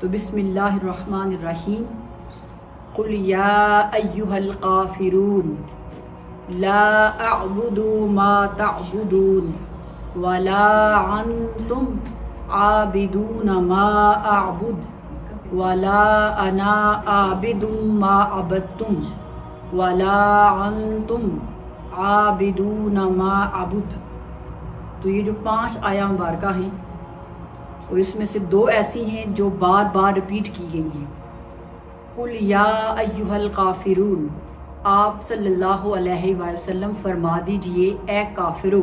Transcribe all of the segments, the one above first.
تو بسم اللہ الرحمن الرحیم. قل یا ایہا الکافرون لا اعبد ما تعبدون ولا انتم عابدون ما اعبد ولا انا عابد ما عبدتم ولا انتم عابدون ما اعبد. تو یہ جو 5 آیات مبارکہ ہیں اور اس میں سے 2 ایسی ہیں جو بار بار ریپیٹ کی گئی ہیں. قل یا ایہا الکافرون، آپ صلی اللہ علیہ وآلہ وسلم فرما دیجئے اے کافرو،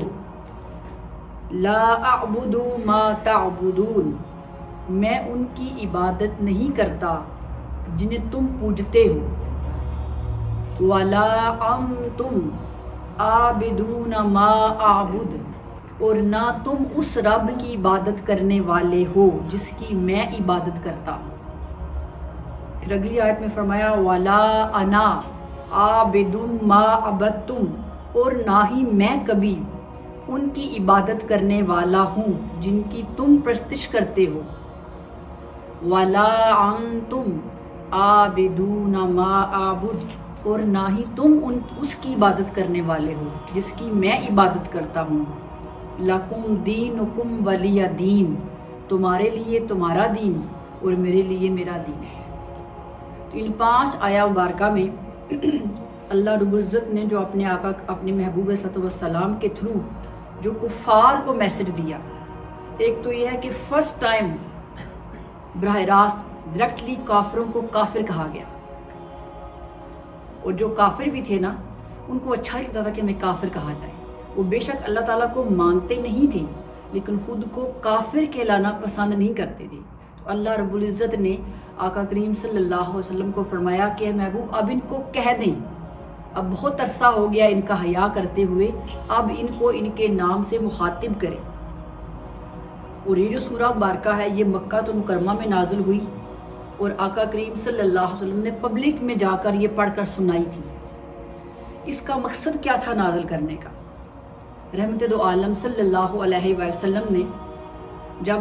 لا اعبد ما تعبدون، میں ان کی عبادت نہیں کرتا جنہیں تم پوجتے ہو، ولا انتم عابدون ما اعبد، اور نہ تم اس رب کی عبادت کرنے والے ہو جس کی میں عبادت کرتا ہوں. پھر اگلی آیت میں فرمایا ولا انا عابد ما عبدتم، اور نہ ہی میں کبھی ان کی عبادت کرنے والا ہوں جن کی تم پرستش کرتے ہو، ولا انتم عابدون ما اعبد، اور نہ ہی تم اس کی عبادت کرنے والے ہو جس کی میں عبادت کرتا ہوں. لکم دینکم ولی دین، تمہارے لیے تمہارا دین اور میرے لیے میرا دین ہے. تو ان 5 آیات مبارکہ میں اللہ رب العزت نے جو اپنے آقا اپنے محبوب صلی اللہ علیہ وسلم کے تھرو جو کفار کو میسج دیا، ایک تو یہ ہے کہ فرسٹ ٹائم براہ راست ڈائریکٹلی کافروں کو کافر کہا گیا، اور جو کافر بھی تھے نا ان کو اچھا لگتا تھا کہ ہمیں کافر کہا جائے. وہ بے شک اللہ تعالیٰ کو مانتے نہیں تھے لیکن خود کو کافر کہلانا پسند نہیں کرتے تھے. تو اللہ رب العزت نے آقا کریم صلی اللہ علیہ وسلم کو فرمایا کہ اے محبوب اب ان کو کہہ دیں، اب بہت عرصہ ہو گیا ان کا حیا کرتے ہوئے، اب ان کو ان کے نام سے مخاطب کریں. اور یہ جو سورہ مبارکہ ہے یہ مکہ مکرمہ میں نازل ہوئی اور آقا کریم صلی اللہ علیہ وسلم نے پبلک میں جا کر یہ پڑھ کر سنائی تھی. اس کا مقصد کیا تھا نازل کرنے کا؟ رحمت دو عالم صلی اللہ علیہ وآلہ وسلم نے جب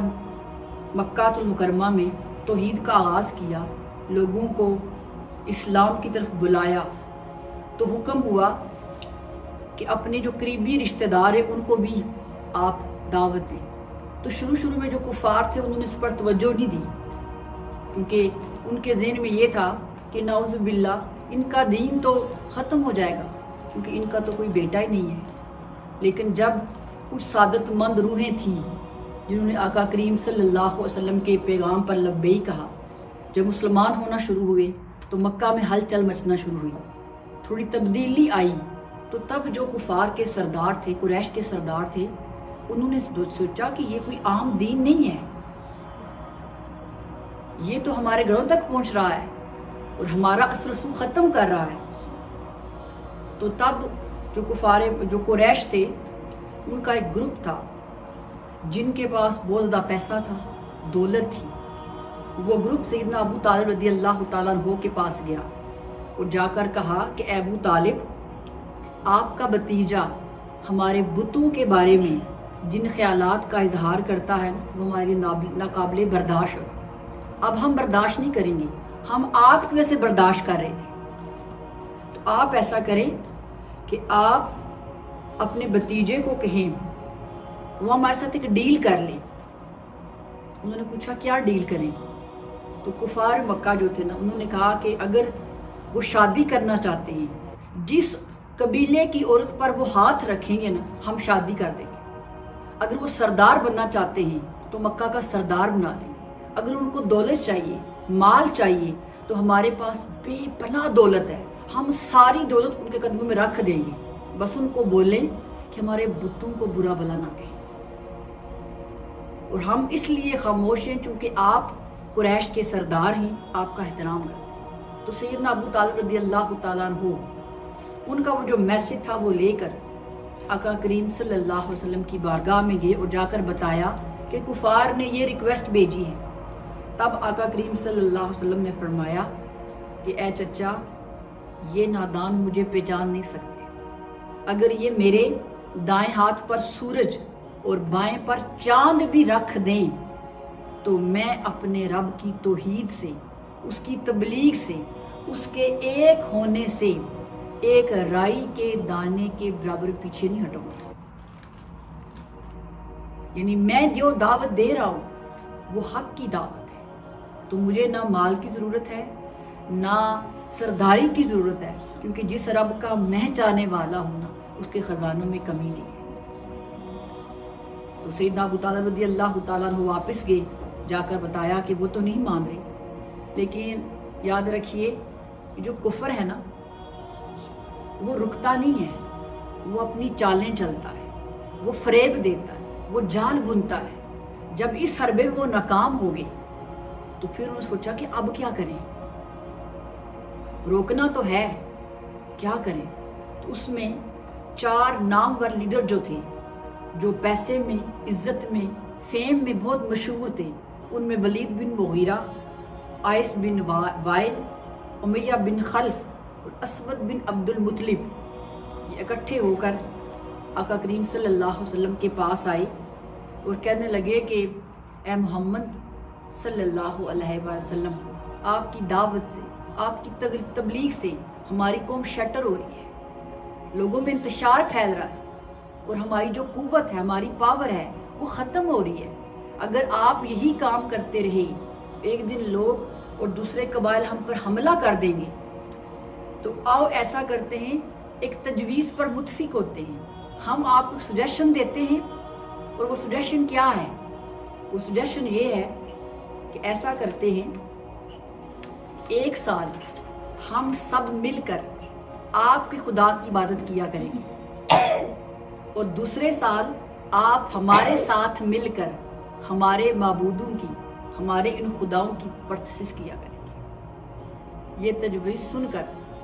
مکہ المکرمہ میں توحید کا آغاز کیا، لوگوں کو اسلام کی طرف بلایا، تو حکم ہوا کہ اپنے جو قریبی رشتہ دار ہیں ان کو بھی آپ دعوت دیں. تو شروع میں جو کفار تھے انہوں نے اس پر توجہ نہیں دی، کیونکہ ان کے ذہن میں یہ تھا کہ نعوذ باللہ ان کا دین تو ختم ہو جائے گا کیونکہ ان کا تو کوئی بیٹا ہی نہیں ہے. لیکن جب کچھ سعادت مند روحیں تھیں جنہوں نے آقا کریم صلی اللہ علیہ وسلم کے پیغام پر لبیک کہا، جب مسلمان ہونا شروع ہوئے تو مکہ میں ہلچل مچنا شروع ہوئی، تھوڑی تبدیلی آئی. تو تب جو کفار کے سردار تھے، قریش کے سردار تھے، انہوں نے سوچا کہ یہ کوئی عام دین نہیں ہے، یہ تو ہمارے گھروں تک پہنچ رہا ہے اور ہمارا اثر رسوخ ختم کر رہا ہے. تو تب جو قریش تھے ان کا ایک گروپ تھا جن کے پاس بہت زیادہ پیسہ تھا، دولت تھی. وہ گروپ سیدنا ابو طالب رضی اللہ تعالیٰ عنہ کے پاس گیا اور جا کر کہا کہ اے ابو طالب، آپ کا بھتیجا ہمارے بتوں کے بارے میں جن خیالات کا اظہار کرتا ہے وہ ہمارے ناقابل برداشت ہو. اب ہم برداشت نہیں کریں گے، ہم آپ کی وجہ سے برداشت کر رہے تھے. تو آپ ایسا کریں کہ آپ اپنے بھتیجے کو کہیں وہ ہمارے ساتھ ایک ڈیل کر لیں. انہوں نے پوچھا کیا ڈیل کریں؟ تو کفار مکہ جو تھے نا انہوں نے کہا کہ اگر وہ شادی کرنا چاہتے ہیں، جس قبیلے کی عورت پر وہ ہاتھ رکھیں گے نا ہم شادی کر دیں گے. اگر وہ سردار بننا چاہتے ہیں تو مکہ کا سردار بنا دیں گے. اگر ان کو دولت چاہیے، مال چاہیے، تو ہمارے پاس بے پناہ دولت ہے، ہم ساری دولت ان کے قدموں میں رکھ دیں گے. بس ان کو بولیں کہ ہمارے بتوں کو برا بلا نہ کہیں. اور ہم اس لیے خاموش ہیں چونکہ آپ قریش کے سردار ہیں، آپ کا احترام کرتے ہیں. تو سیدنا ابو طالب رضی اللہ تعالیٰ عنہ ان کا وہ جو میسج تھا وہ لے کر آقا کریم صلی اللہ علیہ وسلم کی بارگاہ میں گئے اور جا کر بتایا کہ کفار نے یہ ریکویسٹ بھیجی ہے. تب آقا کریم صلی اللہ علیہ وسلم نے فرمایا کہ اے چچا، یہ نادان مجھے پہچان نہیں سکتے. اگر یہ میرے دائیں ہاتھ پر سورج اور بائیں پر چاند بھی رکھ دیں تو میں اپنے رب کی توحید سے، اس کی تبلیغ سے، اس کے ایک ہونے سے ایک رائی کے دانے کے برابر پیچھے نہیں ہٹوں گا۔ یعنی میں جو دعوت دے رہا ہوں وہ حق کی دعوت ہے، تو مجھے نہ مال کی ضرورت ہے نہ سرداری کی ضرورت ہے، کیونکہ جس رب کا میں چاہنے والا ہوں نا اس کے خزانوں میں کمی نہیں ہے۔ تو سیدنا ابو طالب رضی اللہ تعالیٰ عنہ واپس گئے، جا کر بتایا کہ وہ تو نہیں مان رہے، لیکن یاد رکھیے جو کفر ہے نا وہ رکتا نہیں ہے، وہ اپنی چالیں چلتا ہے، وہ فریب دیتا ہے، وہ جال بنتا ہے۔ جب اس حربے میں وہ ناکام ہو گئے تو پھر انہوں نے سوچا کہ اب کیا کریں، روکنا تو ہے، کیا کریں؟ تو اس میں 4 نامور لیڈر جو تھے، جو پیسے میں، عزت میں، فیم میں بہت مشہور تھے، ان میں ولید بن مغیرہ، عائص بن وائل، امیہ بن خلف اور اسود بن عبد المطلب، یہ اکٹھے ہو کر آقا کریم صلی اللہ علیہ وسلم کے پاس آئے اور کہنے لگے کہ اے محمد صلی اللہ علیہ وسلم، آپ کی دعوت سے، آپ کی تبلیغ سے ہماری قوم شٹر ہو رہی ہے، لوگوں میں انتشار پھیل رہا ہے، اور ہماری جو قوت ہے، ہماری پاور ہے وہ ختم ہو رہی ہے۔ اگر آپ یہی کام کرتے رہے، ایک دن لوگ اور دوسرے قبائل ہم پر حملہ کر دیں گے، تو آؤ ایسا کرتے ہیں، ایک تجویز پر متفق ہوتے ہیں، ہم آپ کو سجیشن دیتے ہیں، اور وہ سجیشن کیا ہے؟ وہ سجیشن یہ ہے کہ ایسا کرتے ہیں، 1 سال ہم سب مل کر آپ کے خدا کی عبادت کیا کریں گے، اور دوسرے سال آپ ہمارے ساتھ مل کر ہمارے معبودوں کی، ہمارے ان خداؤں کی پرستش کیا کریں گے۔ یہ تجویز سن کر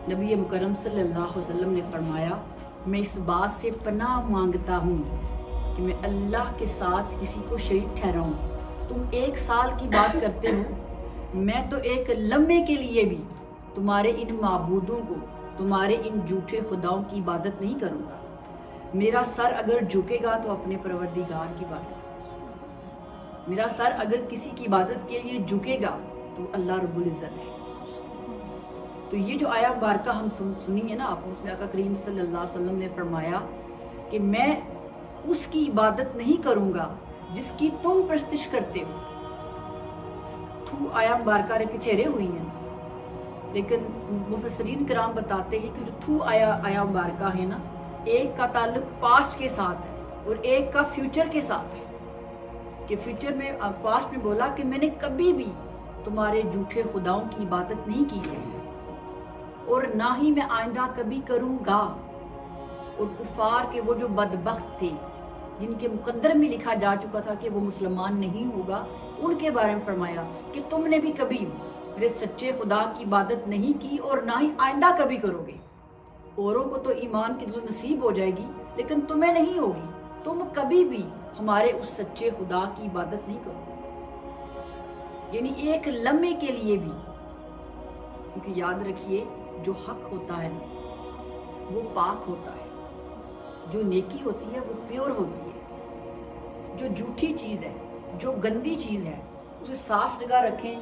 نبی مکرم صلی اللہ علیہ وسلم نے فرمایا، میں اس بات سے پناہ مانگتا ہوں کہ میں اللہ کے ساتھ کسی کو شریک ٹھہراؤں۔ تم 1 سال کی بات کرتے ہو، میں تو ایک لمحے کے لیے بھی تمہارے ان معبودوں کو، تمہارے ان جھوٹے خداؤں کی عبادت نہیں کروں گا۔ میرا سر اگر جھکے گا تو اپنے پروردگار کی عبادت، میرا سر اگر کسی کی عبادت کے لیے جھکے گا تو اللہ رب العزت ہے۔ تو یہ جو آیا مبارکہ ہم سنی ہے نا آپ، جس میں آقا کریم صلی اللہ علیہ وسلم نے فرمایا کہ میں اس کی عبادت نہیں کروں گا جس کی تم پرستش کرتے ہو۔ تو آیا مبارکہ پتھیرے ہوئی ہیں، لیکن مفسرین کرام بتاتے ہیں کہ جو تو آیا مبارکہ ہے نا، ایک کا تعلق پاسٹ کے ساتھ ہے اور ایک کا فیوچر کے ساتھ ہے، کہ فیوچر میں پاسٹ میں بولا کہ میں نے کبھی بھی تمہارے جھوٹے خداؤں کی عبادت نہیں کی ہے، اور نہ ہی میں آئندہ کبھی کروں گا۔ اور کفار کے وہ جو بدبخت تھے، جن کے مقدر میں لکھا جا چکا تھا کہ وہ مسلمان نہیں ہوگا، ان کے بارے میں فرمایا کہ تم نے بھی کبھی میرے سچے خدا کی عبادت نہیں کی اور نہ ہی آئندہ کبھی کرو گے۔ اوروں کو تو ایمان کی دولت نصیب ہو جائے گی، لیکن تمہیں نہیں ہوگی، تم کبھی بھی ہمارے اس سچے خدا کی عبادت نہیں کرو گے، یعنی ایک لمحے کے لیے بھی۔ کیونکہ یاد رکھیے جو حق ہوتا ہے وہ پاک ہوتا ہے، جو نیکی ہوتی ہے وہ پیور ہوتی ہے، جو جھوٹی چیز ہے، جو گندی چیز ہے، اسے صاف جگہ رکھیں،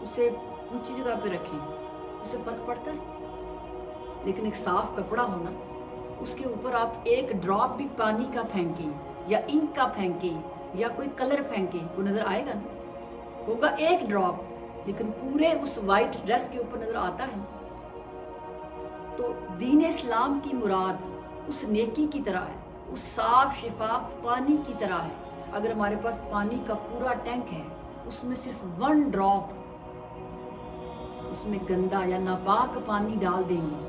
اسے اونچی جگہ پہ رکھیں، اسے فرق پڑتا ہے۔ لیکن ایک صاف کپڑا ہونا، اس کے اوپر آپ ایک ڈراپ بھی پانی کا پھینکیں یا انک کا پھینکیں یا کوئی کلر پھینکیں، وہ نظر آئے گا نا، ہوگا ایک ڈراپ، لیکن پورے اس وائٹ ڈریس کے اوپر نظر آتا ہے۔ تو دین اسلام کی مراد اس نیکی کی طرح ہے، اس صاف شفاف پانی کی طرح ہے۔ اگر ہمارے پاس پانی کا پورا ٹینک ہے، اس میں صرف 1 ڈراپ اس میں گندا یا ناپاک پانی ڈال دیں گے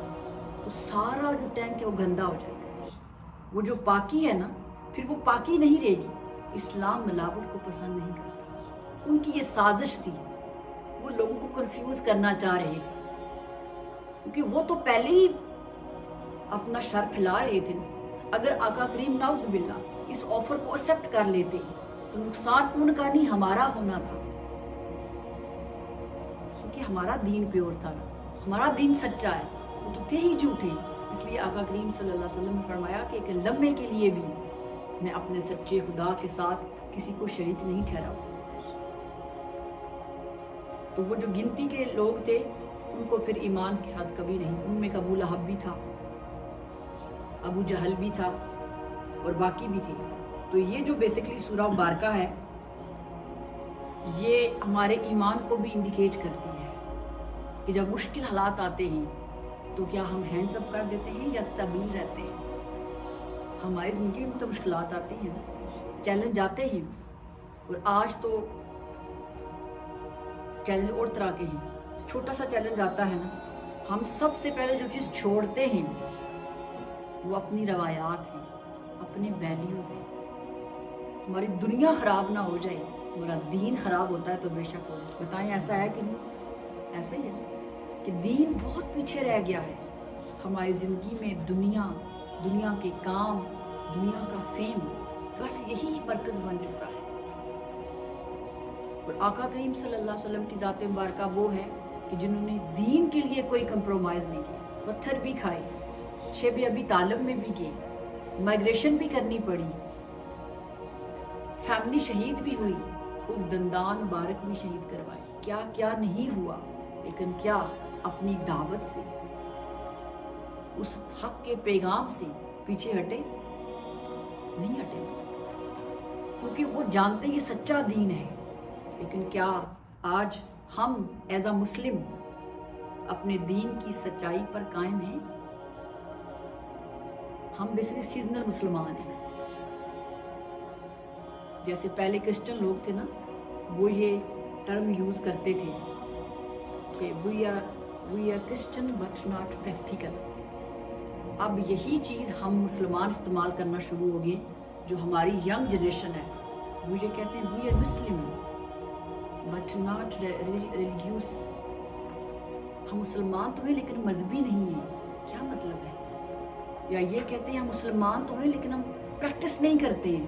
تو سارا جو ٹینک ہے وہ گندا ہو جائے گا۔ وہ جو پاکی ہے نا، پھر وہ پاکی نہیں رہے گی۔ اسلام ملاوٹ کو پسند نہیں کرتا، ان کی یہ سازش تھی، وہ لوگوں کو کنفیوز کرنا چاہ رہے تھے، کیونکہ وہ تو پہلے ہی اپنا شر پھیلا رہے تھے۔ اگر آقا کریم نعوذ باللہ اس آفر کو ایکسیپٹ کر لیتے تو نقصان ان کا نہیں ہمارا ہونا تھا، کیونکہ ہمارا دین پیور تھا، ہمارا دین سچا ہے، وہ تو تھے ہی جھوٹے۔ اس لیے آقا کریم صلی اللہ علیہ وسلم نے فرمایا کہ ایک لمحے کے لیے بھی میں اپنے سچے خدا کے ساتھ کسی کو شریک نہیں ٹھہراؤں۔ تو وہ جو گنتی کے لوگ تھے ان کو پھر ایمان کے ساتھ کبھی نہیں، ان میں ابو لہب بھی تھا، ابو جہل بھی تھا اور باقی بھی تھے۔ تو یہ جو بیسکلی سورہ مبارکہ ہے یہ ہمارے ایمان کو بھی انڈیکیٹ کرتی ہے کہ جب مشکل حالات آتے ہیں تو کیا ہم ہینڈز اپ کر دیتے ہیں یا استابیل رہتے ہیں۔ ہماری زندگی میں تو مشکلات آتی ہیں، چیلنج آتے ہیں، اور آج تو چیلنج اور طرح کے ہیں۔ چھوٹا سا چیلنج آتا ہے نا، ہم سب سے پہلے جو چیز چھوڑتے ہیں وہ اپنی روایات ہیں، اپنے ویلیوز ہیں۔ ہماری دنیا خراب نہ ہو جائے، ہمارا دین خراب ہوتا ہے تو بے شک ہو جائے۔ بتائیں ایسا ہے کہ نہیں؟ ایسا ہی ہے کہ دین بہت پیچھے رہ گیا ہے ہماری زندگی میں۔ دنیا کے کام، دنیا کا فیم، بس یہی مرکز بن چکا ہے۔ اور آقا کریم صلی اللہ علیہ وسلم کی ذات مبارکہ وہ ہے کہ جنہوں نے دین کے لیے کوئی کمپرومائز نہیں کیا، پتھر بھی کھائے، شب ابی طالب میں بھی گئے، مائگریشن بھی کرنی پڑی، فیملی شہید بھی ہوئی، خود دندان مبارک بھی شہید کروائے، کیا کیا نہیں ہوا، لیکن کیا اپنی دعوت سے، اس حق کے پیغام سے پیچھے ہٹے؟ نہیں ہٹے، کیونکہ وہ جانتے یہ سچا دین ہے۔ لیکن کیا آج ہم ایز اے مسلم اپنے دین کی سچائی پر قائم ہیں؟ ہم بیسکلی سیزنل مسلمان ہیں۔ جیسے پہلے کرسچن لوگ تھے نا، وہ یہ ٹرم یوز کرتے تھے کہ we are Christian but not practical. اب یہی چیز ہم مسلمان استعمال کرنا شروع ہو گئے، جو ہماری ینگ جنریشن ہے، وہ یہ کہتے ہیں we are Muslim but not religious. ہم مسلمان تو ہیں لیکن مذہبی نہیں ہیں۔ کیا مطلب ہے؟ یا یہ کہتے ہیں ہم مسلمان تو ہیں لیکن ہم پریکٹس نہیں کرتے ہیں۔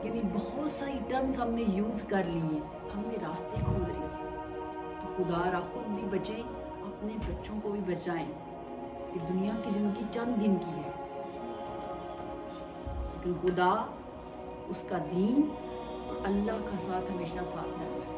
یعنی بہت ساری ٹرمز ہم نے یوز کر لی ہیں، ہم نے راستے کھول لیے ہیں۔ تو خدا را خود بھی بچیں، اپنے بچوں کو بھی بچائیں کہ دنیا کی زندگی چند دن کی ہے، لیکن خدا، اس کا دین اور اللہ کا ساتھ ہمیشہ ساتھ رہتا ہے۔